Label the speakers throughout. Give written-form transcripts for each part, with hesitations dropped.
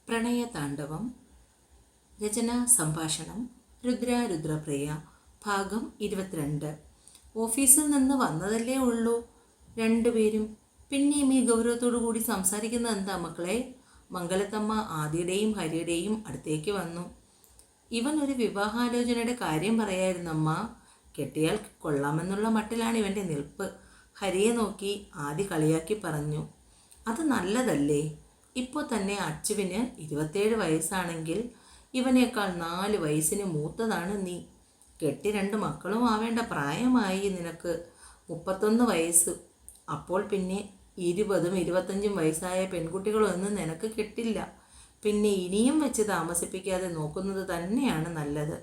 Speaker 1: പ്രണയതാണ്ഡവം. രചന സംഭാഷണം രുദ്രപ്രിയ. ഭാഗം 22. ഓഫീസിൽ നിന്ന് വന്നതല്ലേ ഉള്ളൂ രണ്ടുപേരും. പിന്നെയും ഈ ഗൗരവത്തോടു കൂടി സംസാരിക്കുന്നത് എന്താ മക്കളെ? മംഗലത്തമ്മ ആദിയുടെയും ഹരിയുടെയും അടുത്തേക്ക് വന്നു. ഇവൻ ഒരു വിവാഹാലോചനയുടെ കാര്യം പറയായിരുന്നമ്മ. കെട്ടിയാൽ കൊള്ളാമെന്നുള്ള മട്ടിലാണ് ഇവൻ്റെ നിൽപ്പ്. ഹരിയെ നോക്കി ആദി കളിയാക്കി പറഞ്ഞു. അത് നല്ലതല്ലേ? ഇപ്പോൾ തന്നെ അച്ചുവിന് 27 വയസ്സാണെങ്കിൽ ഇവനേക്കാൾ 4 വയസ്സിന് മൂത്തതാണ് നീ. കെട്ടി 2 മക്കളും ആവേണ്ട പ്രായമായി നിനക്ക്. 31 വയസ്സ്. അപ്പോൾ പിന്നെ 20ഉം 25ഉം വയസ്സായ പെൺകുട്ടികളൊന്നും നിനക്ക് കിട്ടില്ല. പിന്നെ ഇനിയും വെച്ച് താമസിപ്പിക്കാതെ നോക്കുന്നത് തന്നെയാണ് നല്ലത്.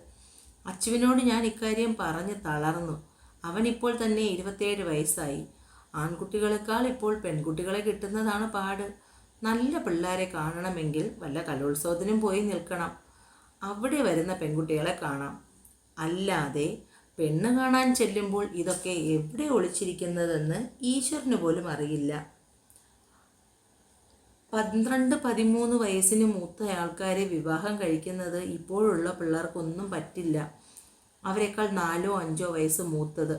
Speaker 1: അച്ചുവിനോട് ഞാൻ ഇക്കാര്യം പറഞ്ഞ് തളർന്നു. അവനിപ്പോൾ തന്നെ 27 വയസ്സായി. ആൺകുട്ടികളെക്കാൾ ഇപ്പോൾ പെൺകുട്ടികളെ കിട്ടുന്നതാണ് പാട്. നല്ല പിള്ളേരെ കാണണമെങ്കിൽ വല്ല കലോത്സവത്തിനും പോയി നിൽക്കണം. അവിടെ വരുന്ന പെൺകുട്ടികളെ കാണാം. അല്ലാതെ പെണ്ണ് കാണാൻ ചെല്ലുമ്പോൾ ഇതൊക്കെ എവിടെ ഒളിച്ചിരിക്കുന്നതെന്ന് ഈശ്വരന് പോലും അറിയില്ല. 12-13 വയസ്സിന് മൂത്ത ആൾക്കാരെ വിവാഹം കഴിക്കുന്നത് ഇപ്പോഴുള്ള പിള്ളേർക്കൊന്നും പറ്റില്ല. അവരെക്കാൾ 4-5 വയസ്സ് മൂത്തത്,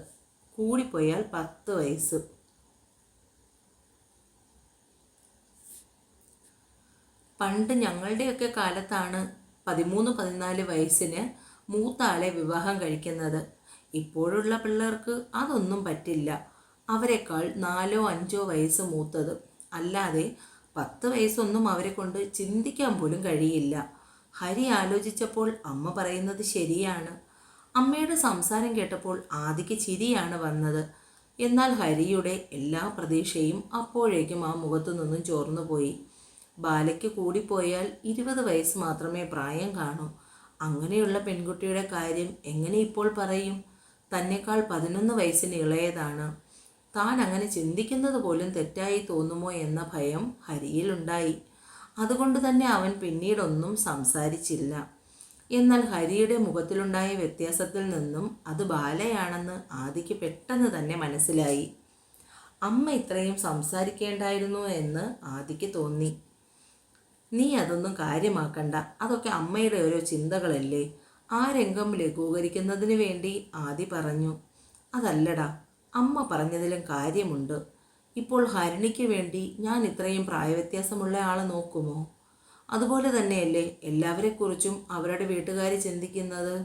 Speaker 1: കൂടിപ്പോയാൽ 10 വയസ്സ്. പണ്ട് ഞങ്ങളുടെയൊക്കെ കാലത്താണ് 13-14 വയസ്സിന് മൂത്ത ആളെ വിവാഹം കഴിക്കുന്നത്. ഇപ്പോഴുള്ള പിള്ളേർക്ക് അതൊന്നും പറ്റില്ല. അവരെക്കാൾ 4-5 വയസ്സ് മൂത്തത്. അല്ലാതെ 10 വയസ്സൊന്നും അവരെ കൊണ്ട് ചിന്തിക്കാൻ പോലും കഴിയില്ല. ഹരി ആലോചിച്ചപ്പോൾ അമ്മ പറയുന്നത് ശരിയാണ്. അമ്മയുടെ സംസാരം കേട്ടപ്പോൾ ആദിക്ക് ചിരിയാണ് വന്നത്. എന്നാൽ ഹരിയുടെ എല്ലാ പ്രതീക്ഷയും അപ്പോഴേക്കും ആ മുഖത്തു നിന്നും ചോർന്നുപോയി. ബാലയ്ക്ക് കൂടിപ്പോയാൽ 20 വയസ്സ് മാത്രമേ പ്രായം കാണൂ. അങ്ങനെയുള്ള പെൺകുട്ടിയുടെ കാര്യം എങ്ങനെ ഇപ്പോൾ പറയും? തന്നെക്കാൾ 11 വയസ്സിന് ഇളയതാണ്. താൻ അങ്ങനെ ചിന്തിക്കുന്നത് പോലും തെറ്റായി തോന്നുമോ എന്ന ഭയം ഹരിയിലുണ്ടായി. അതുകൊണ്ട് തന്നെ അവൻ പിന്നീടൊന്നും സംസാരിച്ചില്ല. എന്നാൽ ഹരിയുടെ മുഖത്തിലുണ്ടായ വ്യത്യാസത്തിൽ നിന്നും അത് ബാലയാണെന്ന് ആദിക്ക് പെട്ടെന്ന് തന്നെ മനസ്സിലായി. അമ്മ ഇത്രയും സംസാരിക്കേണ്ടായിരുന്നു എന്ന് ആദിക്ക് തോന്നി. നീ അതൊന്നും കാര്യമാക്കണ്ട, അതൊക്കെ അമ്മയുടെ ഓരോ ചിന്തകളല്ലേ. ആ രംഗം ലഘൂകരിക്കുന്നതിന് വേണ്ടി ആദി പറഞ്ഞു. അതല്ലടാ, അമ്മ പറഞ്ഞതിലും കാര്യമുണ്ട്. ഇപ്പോൾ ഹരിണിക്ക് വേണ്ടി ഞാൻ ഇത്രയും പ്രായവ്യത്യാസമുള്ള ആളെ നോക്കുമോ? അതുപോലെ തന്നെയല്ലേ എല്ലാവരെക്കുറിച്ചും അവരുടെ വീട്ടുകാർ ചിന്തിക്കുന്നത്.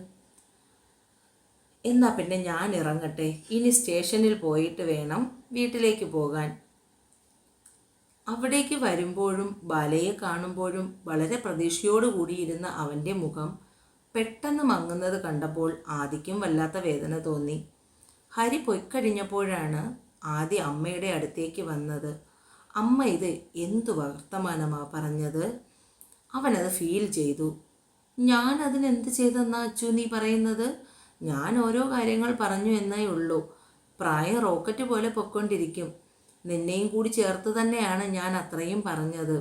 Speaker 1: എന്നാ പിന്നെ ഞാൻ ഇറങ്ങട്ടെ. ഇനി സ്റ്റേഷനിൽ പോയിട്ട് വേണം വീട്ടിലേക്ക് പോകാൻ. അവിടേക്ക് വരുമ്പോഴും ബാലയെ കാണുമ്പോഴും വളരെ പ്രതീക്ഷയോടുകൂടിയിരുന്ന അവൻ്റെ മുഖം പെട്ടെന്ന് മങ്ങുന്നത് കണ്ടപ്പോൾ ആദിക്കും വല്ലാത്ത വേദന തോന്നി. ഹരി പൊയ്ക്കഴിഞ്ഞപ്പോഴാണ് ആദി അമ്മയുടെ അടുത്തേക്ക് വന്നത്. അമ്മ ഇത് എന്തു വർത്തമാനമാ പറഞ്ഞത്? അവനത് ഫീൽ ചെയ്തു. ഞാൻ അതിനെന്ത് ചെയ്തെന്നാ അച്ചു നീ പറയുന്നത്? ഞാൻ ഓരോ കാര്യങ്ങൾ പറഞ്ഞു എന്നേ ഉള്ളൂ. പ്രായം റോക്കറ്റ് പോലെ പൊയ്ക്കൊണ്ടിരിക്കും. നിന്നെയും കൂടി ചേർത്ത് തന്നെയാണ് ഞാൻ അത്രയും പറഞ്ഞത്.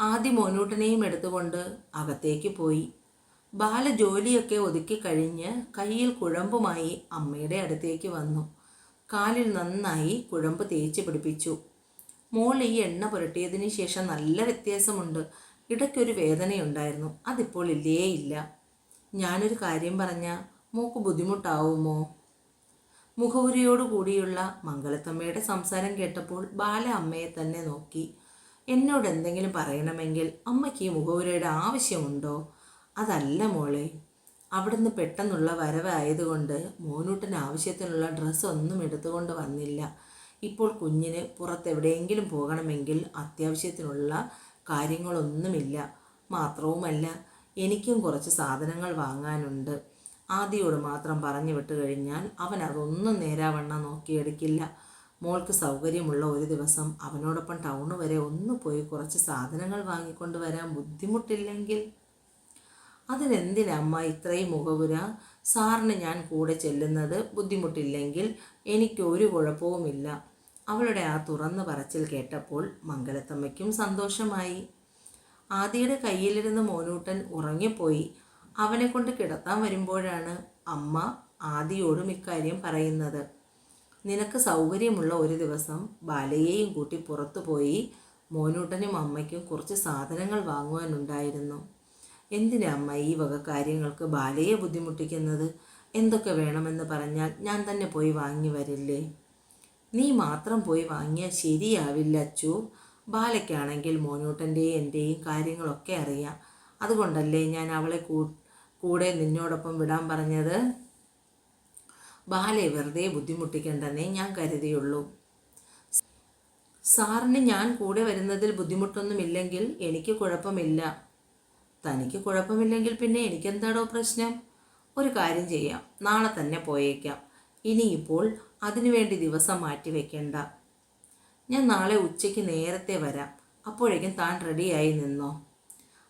Speaker 1: ആദ്യ മോനൂട്ടനെയും എടുത്തുകൊണ്ട് അകത്തേക്ക് പോയി. ബാല ജോലിയൊക്കെ ഒതുക്കി കഴിഞ്ഞ് കയ്യിൽ കുഴമ്പുമായി അമ്മയുടെ അടുത്തേക്ക് വന്നു. കാലിൽ നന്നായി കുഴമ്പ് തേച്ച് പിടിപ്പിച്ചു. മോൾ ഈ എണ്ണ പുരട്ടിയതിന് ശേഷം നല്ല വ്യത്യാസമുണ്ട്. ഇടയ്ക്കൊരു വേദനയുണ്ടായിരുന്നു, അതിപ്പോൾ ഇല്ലേ ഇല്ല. ഞാനൊരു കാര്യം പറഞ്ഞാൽ മോക്ക് ബുദ്ധിമുട്ടാവുമോ? മുഖവുരിയോടുകൂടിയുള്ള മംഗലത്തമ്മയുടെ സംസാരം കേട്ടപ്പോൾ ബാല അമ്മയെ തന്നെ നോക്കി. എന്നോട് എന്തെങ്കിലും പറയണമെങ്കിൽ അമ്മയ്ക്ക് ഈ മുഖവുരയുടെ ആവശ്യമുണ്ടോ? അതല്ല മോളെ, അവിടുന്ന് പെട്ടെന്നുള്ള വരവായതുകൊണ്ട് മോനൂട്ടിന് ആവശ്യത്തിനുള്ള ഡ്രസ്സൊന്നും എടുത്തുകൊണ്ട് വന്നില്ല. ഇപ്പോൾ കുഞ്ഞിന് പുറത്തെവിടെയെങ്കിലും പോകണമെങ്കിൽ അത്യാവശ്യത്തിനുള്ള കാര്യങ്ങളൊന്നുമില്ല. മാത്രവുമല്ല, എനിക്കും കുറച്ച് സാധനങ്ങൾ വാങ്ങാനുണ്ട്. ആദിയോട് മാത്രം പറഞ്ഞു വിട്ട് കഴിഞ്ഞാൽ അവൻ അതൊന്നും നേരാവണ്ണം നോക്കിയെടുക്കില്ല. മോൾക്ക് സൗകര്യമുള്ള ഒരു ദിവസം അവനോടൊപ്പം ടൗണ് വരെ ഒന്ന് പോയി കുറച്ച് സാധനങ്ങൾ വാങ്ങിക്കൊണ്ട് വരാൻ ബുദ്ധിമുട്ടില്ലെങ്കിൽ. അതിനെന്തിനമ്മ ഇത്രയും മുഖവുര? സാറിന് ഞാൻ കൂടെ ചെല്ലുന്നത് ബുദ്ധിമുട്ടില്ലെങ്കിൽ എനിക്കൊരു കുഴപ്പവുമില്ല. അവളുടെ ആ തുറന്നു പറച്ചിൽ കേട്ടപ്പോൾ മംഗലത്തമ്മയ്ക്കും സന്തോഷമായി. ആദിയുടെ കയ്യിലിരുന്ന് മോനൂട്ടൻ ഉറങ്ങിപ്പോയി. അവനെ കൊണ്ട് കിടത്താൻ വരുമ്പോഴാണ് അമ്മ ആദിയോടും ഇക്കാര്യം പറയുന്നത്. നിനക്ക് സൗകര്യമുള്ള ഒരു ദിവസം ബാലയെയും കൂട്ടി പുറത്തു പോയി മോനൂട്ടനും അമ്മയ്ക്കും കുറച്ച് സാധനങ്ങൾ വാങ്ങുവാനുണ്ടായിരുന്നു. എന്തിനാ അമ്മ ഈ വക കാര്യങ്ങൾക്ക് ബാലയെ ബുദ്ധിമുട്ടിക്കുന്നത്? എന്തൊക്കെ വേണമെന്ന് പറഞ്ഞാൽ ഞാൻ തന്നെ പോയി വാങ്ങി വരില്ലേ? നീ മാത്രം പോയി വാങ്ങിയാൽ ശരിയാവില്ല അച്ചു. ബാലയ്ക്കാണെങ്കിൽ മോനൂട്ടൻ്റെയും എൻ്റെയും കാര്യങ്ങളൊക്കെ അറിയാം. അതുകൊണ്ടല്ലേ ഞാൻ അവളെ കൂടെ നിന്നോടൊപ്പം വിടാൻ പറഞ്ഞത്. ബാലയെ വെറുതെ ബുദ്ധിമുട്ടിക്കണ്ടെന്നേ ഞാൻ കരുതിയുള്ളൂ. സാറിന് ഞാൻ കൂടെ വരുന്നതിൽ ബുദ്ധിമുട്ടൊന്നുമില്ലെങ്കിൽ എനിക്ക് കുഴപ്പമില്ല. തനിക്ക് കുഴപ്പമില്ലെങ്കിൽ പിന്നെ എനിക്കെന്താടോ പ്രശ്നം? ഒരു കാര്യം ചെയ്യാം, നാളെ തന്നെ പോയേക്കാം. ഇനിയിപ്പോൾ അതിനുവേണ്ടി ദിവസം മാറ്റി വെക്കണ്ട. ഞാൻ നാളെ ഉച്ചയ്ക്ക് നേരത്തെ വരാം. അപ്പോഴേക്കും താൻ റെഡിയായി നിന്നോ.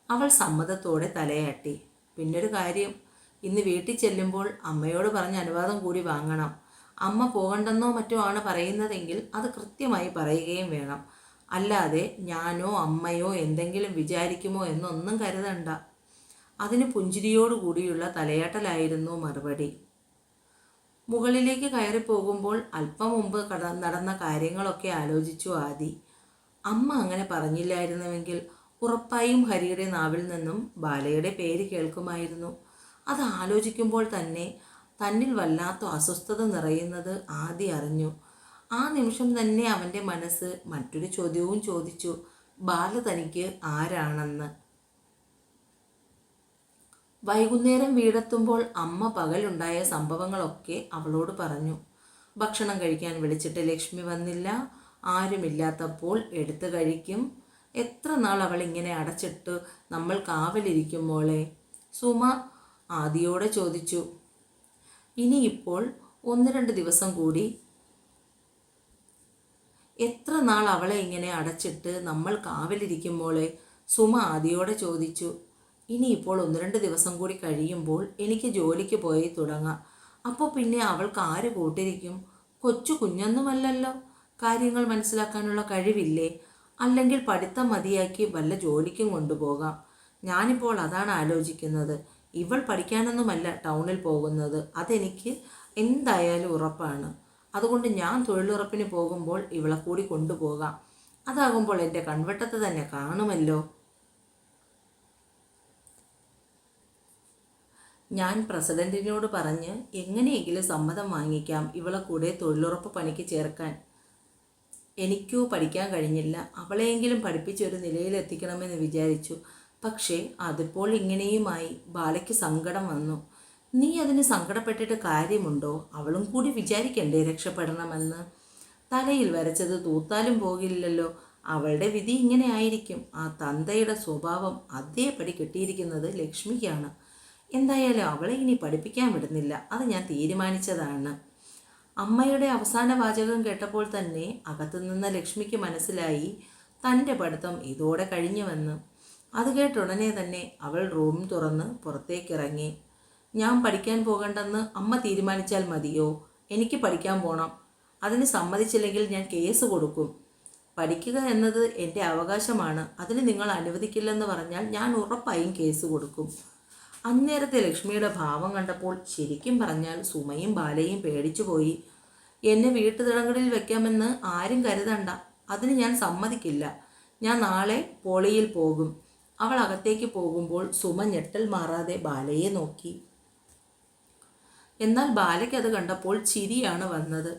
Speaker 1: അവൾ സമ്മതത്തോടെ തലയാട്ടി. പിന്നൊരു കാര്യം, ഇന്ന് വീട്ടിൽ ചെല്ലുമ്പോൾ അമ്മയോട് പറഞ്ഞ അനുവാദം കൂടി വാങ്ങണം. അമ്മ പോകണ്ടെന്നോ മറ്റോ ആണ് പറയുന്നതെങ്കിൽ അത് കൃത്യമായി പറയുകയും വേണം. അല്ലാതെ ഞാനോ അമ്മയോ എന്തെങ്കിലും വിചാരിക്കുമോ എന്നൊന്നും കരുതണ്ട. അതിന് പുഞ്ചിരിയോടുകൂടിയുള്ള തലയാട്ടലായിരുന്നു മറുപടി. മുകളിലേക്ക് കയറിപ്പോകുമ്പോൾ അല്പം മുമ്പ് നടന്ന കാര്യങ്ങളൊക്കെ ആലോചിച്ചു ആദി. അമ്മ അങ്ങനെ പറഞ്ഞില്ലായിരുന്നുവെങ്കിൽ ഉറപ്പായും ഹരിയുടെ നാവിൽ നിന്നും ബാലയുടെ പേര് കേൾക്കുമായിരുന്നു. അത് ആലോചിക്കുമ്പോൾ തന്നെ തന്നിൽ വല്ലാത്ത അസ്വസ്ഥത നിറയുന്നത് ആദി അറിഞ്ഞു. ആ നിമിഷം തന്നെ അവൻ്റെ മനസ്സ് മറ്റൊരു ചോദ്യവും ചോദിച്ചു, ബാല തനിക്ക് ആരാണെന്ന്. വൈകുന്നേരം വീടെത്തുമ്പോൾ അമ്മ പകലുണ്ടായ സംഭവങ്ങളൊക്കെ അവളോട് പറഞ്ഞു. ഭക്ഷണം കഴിക്കാൻ വിളിച്ചിട്ട് ലക്ഷ്മി വന്നില്ല. ആരുമില്ലാത്തപ്പോൾ എടുത്തു കഴിക്കും. എത്ര നാൾ അവൾ ഇങ്ങനെ അടച്ചിട്ട് നമ്മൾ കാവലിരിക്കും മോളെ? സുമ ആദിയോടെ ചോദിച്ചു. ഇനിയിപ്പോൾ 1-2 ദിവസം കൂടി. എത്ര നാൾ അവളെ ഇങ്ങനെ അടച്ചിട്ട് നമ്മൾ കാവലിരിക്കും മോളെ? സുമ ആദിയോടെ ചോദിച്ചു. ഇനിയിപ്പോൾ 1-2 ദിവസം കൂടി കഴിയുമ്പോൾ എനിക്ക് ജോലിക്ക് പോയി തുടങ്ങാം. അപ്പോൾ പിന്നെ അവൾക്ക് ആര് കൂട്ടിരിക്കും? കൊച്ചു കുഞ്ഞൊന്നുമല്ലല്ലോ. കാര്യങ്ങൾ മനസ്സിലാക്കാനുള്ള കഴിവില്ലേ? അല്ലെങ്കിൽ പഠിത്തം മതിയാക്കി വല്ല ജോലിക്കും കൊണ്ടുപോകാം. ഞാനിപ്പോൾ അതാണ് ആലോചിക്കുന്നത്. ഇവൾ പഠിക്കാനൊന്നുമല്ല ടൗണിൽ പോകുന്നത്, അതെനിക്ക് എന്തായാലും ഉറപ്പാണ്. അതുകൊണ്ട് ഞാൻ തൊഴിലുറപ്പിന് പോകുമ്പോൾ ഇവളെ കൂടി കൊണ്ടുപോകാം. അതാകുമ്പോൾ എൻ്റെ കൺവെട്ടത്ത് തന്നെ കാണുമല്ലോ. ഞാൻ പ്രസിഡന്റിനോട് പറഞ്ഞ് എങ്ങനെയെങ്കിലും സമ്മതം വാങ്ങിക്കാം ഇവളെ കൂടെ തൊഴിലുറപ്പ് പണിക്ക് ചേർക്കാൻ. എനിക്കോ പഠിക്കാൻ കഴിഞ്ഞില്ല, അവളെയെങ്കിലും പഠിപ്പിച്ചൊരു നിലയിലെത്തിക്കണമെന്ന് വിചാരിച്ചു. പക്ഷേ അതിപ്പോൾ ഇങ്ങനെയുമായി. ബാലയ്ക്ക് സങ്കടം വന്നു. നീ അതിന് സങ്കടപ്പെട്ടിട്ട് കാര്യമുണ്ടോ? അവളും കൂടി വിചാരിക്കണ്ടേ രക്ഷപ്പെടണമെന്ന്? തലയിൽ വരച്ചത് തൂത്താലും പോകില്ലല്ലോ. അവളുടെ വിധി ഇങ്ങനെ ആയിരിക്കും. ആ തന്തയുടെ സ്വഭാവം അതേപടി കിട്ടിയിരിക്കുന്നത് ലക്ഷ്മിക്കാണ്. എന്തായാലും അവളെ ഇനി പഠിപ്പിക്കാൻ വിടുന്നില്ല, അത് ഞാൻ തീരുമാനിച്ചതാണ്. അമ്മയുടെ അവസാന വാചകം കേട്ടപ്പോൾ തന്നെ അകത്തു നിന്ന ലക്ഷ്മിക്ക് മനസ്സിലായി തൻ്റെ പഠിത്തം ഇതോടെ കഴിഞ്ഞുവെന്ന്. അത് കേട്ടുടനെ തന്നെ അവൾ റൂം തുറന്ന് പുറത്തേക്കിറങ്ങി. ഞാൻ പഠിക്കാൻ പോകണ്ടെന്ന് അമ്മ തീരുമാനിച്ചാൽ മതിയോ? എനിക്ക് പഠിക്കാൻ പോകണം. അതിന് സമ്മതിച്ചില്ലെങ്കിൽ ഞാൻ കേസ് കൊടുക്കും. പഠിക്കുക എന്നത് എൻ്റെ അവകാശമാണ്. അതിന് നിങ്ങൾ അനുവദിക്കില്ലെന്ന് പറഞ്ഞാൽ ഞാൻ ഉറപ്പായും കേസ് കൊടുക്കും. അന്നേരത്തെ ലക്ഷ്മിയുടെ ഭാവം കണ്ടപ്പോൾ ശരിക്കും പറഞ്ഞാൽ സുമയും ബാലയും പേടിച്ചുപോയി. എന്നെ വീട്ടുതടങ്കലിൽ വെക്കാമെന്ന് ആരും കരുതണ്ട. അതിന് ഞാൻ സമ്മതിക്കില്ല. ഞാൻ നാളെ പോളിയിൽ പോകും. അവൾ അകത്തേക്ക് പോകുമ്പോൾ സുമ ഞെട്ടൽ മാറാതെ ബാലയെ നോക്കി. എന്നാൽ ബാലയ്ക്ക് അത് കണ്ടപ്പോൾ ചിരിയാണ് വന്നത്.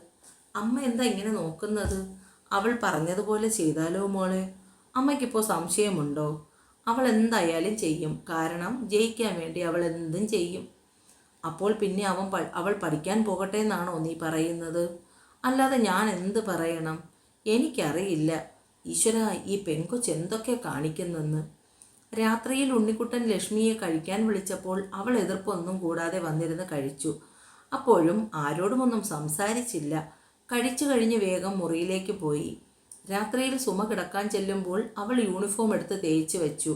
Speaker 1: അമ്മ എന്താ ഇങ്ങനെ നോക്കുന്നത്? അവൾ പറഞ്ഞതുപോലെ ചെയ്താലോ മോളെ? അമ്മയ്ക്കിപ്പോൾ സംശയമുണ്ടോ? അവൾ എന്തായാലും ചെയ്യും. കാരണം ജയിക്കാൻ വേണ്ടി അവൾ എന്തും ചെയ്യും. അപ്പോൾ പിന്നെ അവൾ പഠിക്കാൻ പോകട്ടെ എന്നാണോ നീ പറയുന്നത്? അല്ലാതെ ഞാൻ എന്ത് പറയണം? എനിക്കറിയില്ല. ഈശ്വര, ഈ പെൺകൊച്ച് എന്തൊക്കെ കാണിക്കുന്നെന്ന്. രാത്രിയിൽ ഉണ്ണിക്കുട്ടൻ ലക്ഷ്മിയെ കഴിക്കാൻ വിളിച്ചപ്പോൾ അവൾ എതിർപ്പൊന്നും കൂടാതെ വന്നിരുന്ന് കഴിച്ചു. അപ്പോഴും ആരോടുമൊന്നും സംസാരിച്ചില്ല. കഴിച്ചു കഴിഞ്ഞ് വേഗം മുറിയിലേക്ക് പോയി. രാത്രിയിൽ സുമ കിടക്കാൻ ചെല്ലുമ്പോൾ അവൾ യൂണിഫോം എടുത്ത് തേച്ച് വെച്ചു.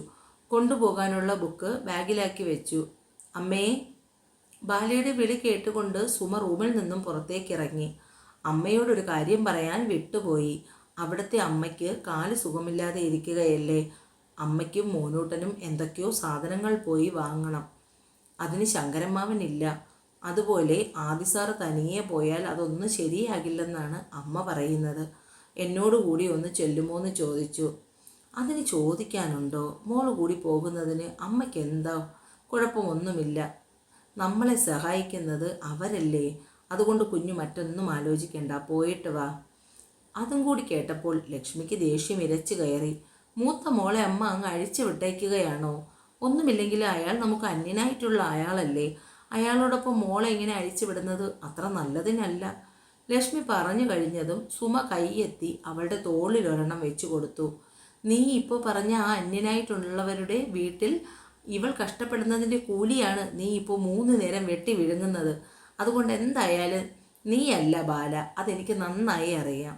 Speaker 1: കൊണ്ടുപോകാനുള്ള ബുക്ക് ബാഗിലാക്കി വെച്ചു. അമ്മേ! ബാലയുടെ വിളി കേട്ടുകൊണ്ട് സുമ റൂമിൽ നിന്നും പുറത്തേക്കിറങ്ങി. അമ്മയോടൊരു കാര്യം പറയാൻ വിട്ടുപോയി. അവിടുത്തെ അമ്മയ്ക്ക് കാല് സുഖമില്ലാതെ ഇരിക്കുകയല്ലേ. അമ്മയ്ക്കും മോനൂട്ടനും എന്തൊക്കെയോ സാധനങ്ങൾ പോയി വാങ്ങണം. അതിന് ശങ്കരമ്മാവനില്ല. അതുപോലെ ആദിസാറ് തനിയെ പോയാൽ അതൊന്നും ശരിയാകില്ലെന്നാണ് അമ്മ പറയുന്നത്. എന്നോടുകൂടി ഒന്ന് ചെല്ലുമോയെന്ന് ചോദിച്ചു. അതിന് ചോദിക്കാനുണ്ടോ? മോള് കൂടി പോകുന്നതിന് അമ്മയ്ക്ക് എന്താ കുഴപ്പമൊന്നുമില്ല. നമ്മളെ സഹായിക്കുന്നത് അവരല്ലേ. അതുകൊണ്ട് കുഞ്ഞു മറ്റൊന്നും ആലോചിക്കണ്ട, പോയിട്ട് വാ. അതും കൂടി കേട്ടപ്പോൾ ലക്ഷ്മിക്ക് ദേഷ്യം ഇരച്ചു കയറി. മൂത്ത മോളെ അമ്മ അങ്ങ് അഴിച്ചു വിട്ടേക്കുകയാണോ? ഒന്നുമില്ലെങ്കിൽ അയാൾ നമുക്ക് അന്യനായിട്ടുള്ള ആളല്ലേ. അയാളോടൊപ്പം മോളെ ഇങ്ങനെ അഴിച്ചു വിടുന്നത് അത്ര നല്ലതിനല്ല. ലക്ഷ്മി പറഞ്ഞു കഴിഞ്ഞതും സുമ കൈയെത്തി അവളുടെ തോളിലൊരെണ്ണം വെച്ചു കൊടുത്തു. നീ ഇപ്പോൾ പറഞ്ഞ ആ അന്യനായിട്ടുള്ളവരുടെ വീട്ടിൽ ഇവൾ കഷ്ടപ്പെടുന്നതിൻ്റെ കൂലിയാണ് നീ ഇപ്പോൾ 3 നേരം വെട്ടി വിഴുങ്ങുന്നത്. അതുകൊണ്ട് എന്തായാലും നീയല്ല ബാല, അതെനിക്ക് നന്നായി അറിയാം.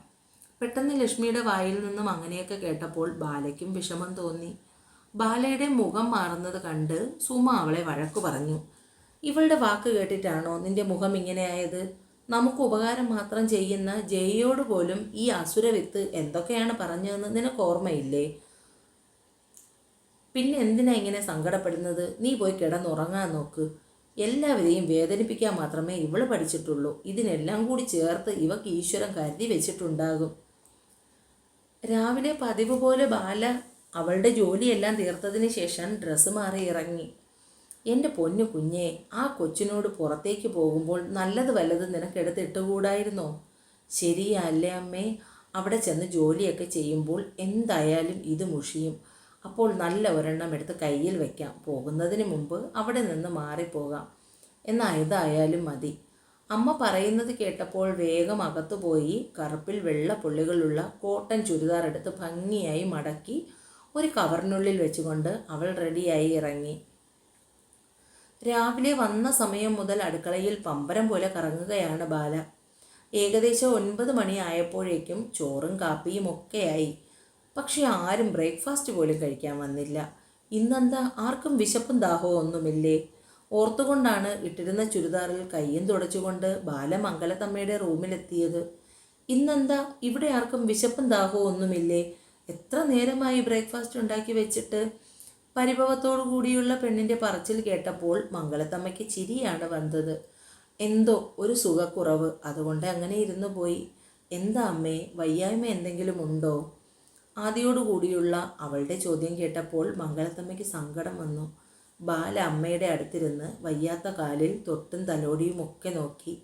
Speaker 1: പെട്ടെന്ന് ലക്ഷ്മിയുടെ വായിൽ നിന്നും അങ്ങനെയൊക്കെ കേട്ടപ്പോൾ ബാലയ്ക്കും വിഷമം തോന്നി. ബാലയുടെ മുഖം മാറുന്നത് കണ്ട് സുമ അവളെ വഴക്കു പറഞ്ഞു. ഇവളുടെ വാക്ക് കേട്ടിട്ടാണോ നിന്റെ മുഖം ഇങ്ങനെയായത്? നമുക്ക് ഉപകാരം മാത്രം ചെയ്യുന്ന ജയയോട് പോലും ഈ അസുരവിത്ത് എന്തൊക്കെയാണ് പറഞ്ഞതെന്ന് നിനക്ക് ഓർമ്മയില്ലേ? പിന്നെ എന്തിനാ ഇങ്ങനെ സങ്കടപ്പെടുന്നത്? നീ പോയി കിടന്നുറങ്ങാൻ നോക്ക്. എല്ലാവരെയും വേദനിപ്പിക്കാൻ മാത്രമേ ഇവള് പഠിച്ചിട്ടുള്ളൂ. ഇതിനെല്ലാം കൂടി ചേർത്ത് ഇവക്ക് ഈശ്വരൻ കരുതി വെച്ചിട്ടുണ്ടാകും. രാവിലെ പതിവ് പോലെ ബാല അവളുടെ ജോലിയെല്ലാം തീർത്തതിന് ശേഷം ഡ്രസ്സ് മാറി ഇറങ്ങി. എൻ്റെ പൊന്നു കുഞ്ഞെ, ആ കൊച്ചിനോട് പുറത്തേക്ക് പോകുമ്പോൾ നല്ലത് വല്ലത് നിനക്കെടുത്ത് ഇട്ടുകൂടായിരുന്നോ? ശരിയല്ലേ അമ്മേ? അവിടെ ചെന്ന് ജോലിയൊക്കെ ചെയ്യുമ്പോൾ എന്തായാലും ഇത് മുഷിയും. അപ്പോൾ നല്ല ഒരെണ്ണം എടുത്ത് കയ്യിൽ വയ്ക്കാം. പോകുന്നതിന് മുമ്പ് അവിടെ നിന്ന് മാറിപ്പോകാം. എന്നാൽ ഇതായാലും മതി. അമ്മ പറയുന്നത് കേട്ടപ്പോൾ വേഗം അകത്തു പോയി കറുപ്പിൽ വെള്ള പുള്ളികളുള്ള കോട്ടൺ ചുരിദാർ എടുത്ത് ഭംഗിയായി മടക്കി ഒരു കവറിനുള്ളിൽ വെച്ചുകൊണ്ട് അവൾ റെഡിയായി ഇറങ്ങി. രാവിലെ വന്ന സമയം മുതൽ അടുക്കളയിൽ പമ്പരം പോലെ കറങ്ങുകയാണ് ബാല. ഏകദേശം 9 മണി ആയപ്പോഴേക്കും ചോറും കാപ്പിയും ഒക്കെയായി. പക്ഷെ ആരും ബ്രേക്ക്ഫാസ്റ്റ് പോലും കഴിക്കാൻ വന്നില്ല. ഇന്നെന്താ ആർക്കും വിശപ്പും ദാഹവും ഒന്നുമില്ലേ? ഓർത്തുകൊണ്ടാണ് ഇട്ടിരുന്ന ചുരിദാറിൽ കയ്യും തുടച്ചുകൊണ്ട് ബാല മംഗലത്തമ്മയുടെ റൂമിലെത്തിയത്. ഇന്നെന്താ ഇവിടെ ആർക്കും വിശപ്പും ദാഹവും ഒന്നുമില്ലേ? എത്ര നേരമായി ബ്രേക്ക്ഫാസ്റ്റ് ഉണ്ടാക്കി വെച്ചിട്ട്? പരിഭവത്തോടു കൂടിയുള്ള പെണ്ണിൻ്റെ പറച്ചിൽ കേട്ടപ്പോൾ മംഗലത്തമ്മയ്ക്ക് ചിരിയാണ് വന്നത്. എന്തോ ഒരു സുഖക്കുറവ്, അതുകൊണ്ട് അങ്ങനെ ഇരുന്നു പോയി. എന്താ അമ്മേ, വയ്യായ്മ എന്തെങ്കിലും ഉണ്ടോ? ആദിയോടുകൂടിയുള്ള അവളുടെ ചോദ്യം കേട്ടപ്പോൾ മംഗലത്തമ്മയ്ക്ക് സങ്കടം വന്നു. ബാല അമ്മയുടെ അടുത്തിരുന്ന് വയ്യാത്ത കാലിൽ തൊട്ടും തലോടിയും ഒക്കെ നോക്കി.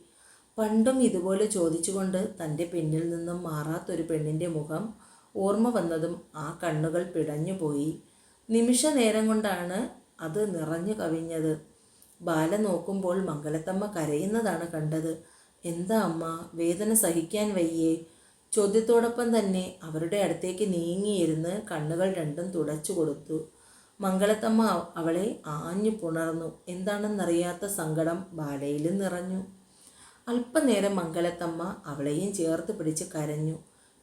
Speaker 1: പണ്ടും ഇതുപോലെ ചോദിച്ചുകൊണ്ട് തൻ്റെ പിന്നിൽ നിന്നും മാറാത്തൊരു പെണ്ണിൻ്റെ മുഖം ഓർമ്മ വന്നതും ആ കണ്ണുകൾ പിടഞ്ഞുപോയി. നിമിഷ നേരം കൊണ്ടാണ് അത് നിറഞ്ഞു കവിഞ്ഞത്. ബാല നോക്കുമ്പോൾ മംഗലത്തമ്മ കരയുന്നതാണ് കണ്ടത്. എന്താ അമ്മ, വേദന സഹിക്കാൻ വയ്യേ? ചോദ്യത്തോടൊപ്പം തന്നെ അവരുടെ അടുത്തേക്ക് നീങ്ങിയിരുന്ന് കണ്ണുകൾ രണ്ടും തുടച്ചു കൊടുത്തു. മംഗലത്തമ്മ അവളെ ആഞ്ഞു പുണർന്നു. എന്താണെന്നറിയാത്ത സങ്കടം ബാലയിലും നിറഞ്ഞു. അല്പനേരം മംഗലത്തമ്മ അവളെയും ചേർത്ത് പിടിച്ച് കരഞ്ഞു.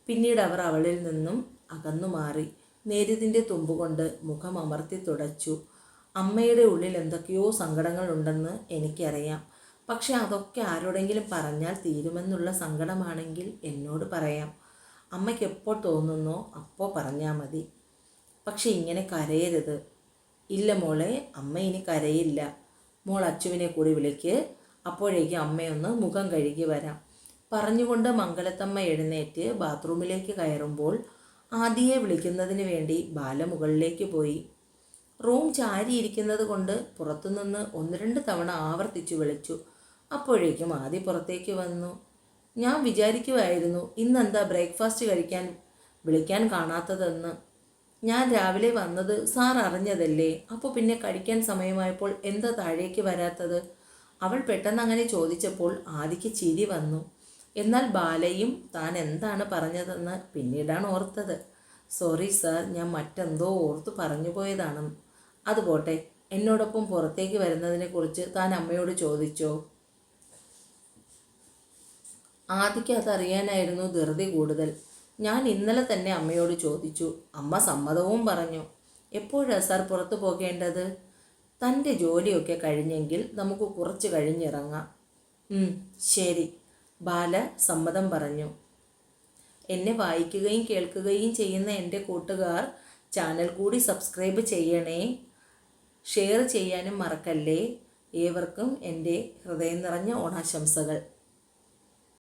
Speaker 1: പിന്നീട് അവർ അവളിൽ നിന്നും അകന്നു മാറി. നേരിതിൻ്റെ തുമ്പുകൊണ്ട് മുഖം അമർത്തി തുടച്ചു. അമ്മയുടെ ഉള്ളിൽ എന്തൊക്കെയോ സങ്കടങ്ങളുണ്ടെന്ന് എനിക്കറിയാം. പക്ഷെ അതൊക്കെ ആരോടെങ്കിലും പറഞ്ഞാൽ തീരുമെന്നുള്ള സങ്കടമാണെങ്കിൽ എന്നോട് പറയാം. അമ്മയ്ക്ക് എപ്പോൾ തോന്നുന്നോ അപ്പോൾ പറഞ്ഞാൽ മതി. പക്ഷെ ഇങ്ങനെ കരയരുത്. ഇല്ല മോളെ, അമ്മ ഇനി കരയില്ല. മോൾ അച്ചുവിനെ കൂടി വിളിക്ക്. അപ്പോഴേക്കും അമ്മയൊന്ന് മുഖം കഴുകി വരാം. പറഞ്ഞുകൊണ്ട് മംഗലത്തമ്മ എഴുന്നേറ്റ് ബാത്റൂമിലേക്ക് കയറുമ്പോൾ ആദിയെ വിളിക്കുന്നതിന് വേണ്ടി ബാല മുകളിലേക്ക് പോയി. റൂം ചാരിയിരിക്കുന്നത് കൊണ്ട് പുറത്തുനിന്ന് 1-2 തവണ ആവർത്തിച്ചു വിളിച്ചു. അപ്പോഴേക്കും ആദി പുറത്തേക്ക് വന്നു. ഞാൻ വിചാരിക്കുമായിരുന്നു ഇന്നെന്താ ബ്രേക്ക്ഫാസ്റ്റ് കഴിക്കാൻ വിളിക്കാൻ കാണാത്തതെന്ന്. ഞാൻ രാവിലെ വന്നത് സാർ അറിഞ്ഞതല്ലേ, അപ്പോൾ പിന്നെ കഴിക്കാൻ സമയമായപ്പോൾ എന്താ താഴേക്ക് വരാത്തത്? അവൾ പെട്ടെന്ന് അങ്ങനെ ചോദിച്ചപ്പോൾ ആദിക്ക് ചിരി വന്നു. എന്നാൽ ബാലയും താൻ എന്താണ് പറഞ്ഞതെന്ന് പിന്നീടാണ് ഓർത്തത്. സോറി സാർ, ഞാൻ മറ്റെന്തോ ഓർത്ത് പറഞ്ഞു പോയതാണ്. അതുപോട്ടെ, എന്നോടൊപ്പം പുറത്തേക്ക് വരുന്നതിനെക്കുറിച്ച് താൻ അമ്മയോട് ചോദിച്ചോ? ആദിക്ക് അതറിയാനായിരുന്നു ധൃതി കൂടുതൽ. ഞാൻ ഇന്നലെ തന്നെ അമ്മയോട് ചോദിച്ചു. അമ്മ സമ്മതവും പറഞ്ഞു. എപ്പോഴാണ് സാർ പുറത്തു പോകേണ്ടത്? തൻ്റെ ജോലിയൊക്കെ കഴിഞ്ഞെങ്കിൽ നമുക്ക് കുറച്ച് കഴിഞ്ഞിറങ്ങാം. ശരി, ബാല സമ്മതം പറഞ്ഞു. എന്നെ വായിക്കുകയും കേൾക്കുകയും ചെയ്യുന്ന എൻ്റെ കൂട്ടുകാർ ചാനൽ കൂടി സബ്സ്ക്രൈബ് ചെയ്യണേ. ഷെയർ ചെയ്യാനും മറക്കല്ലേ. ഏവർക്കും എൻ്റെ ഹൃദയം നിറഞ്ഞ ഓണാശംസകൾ.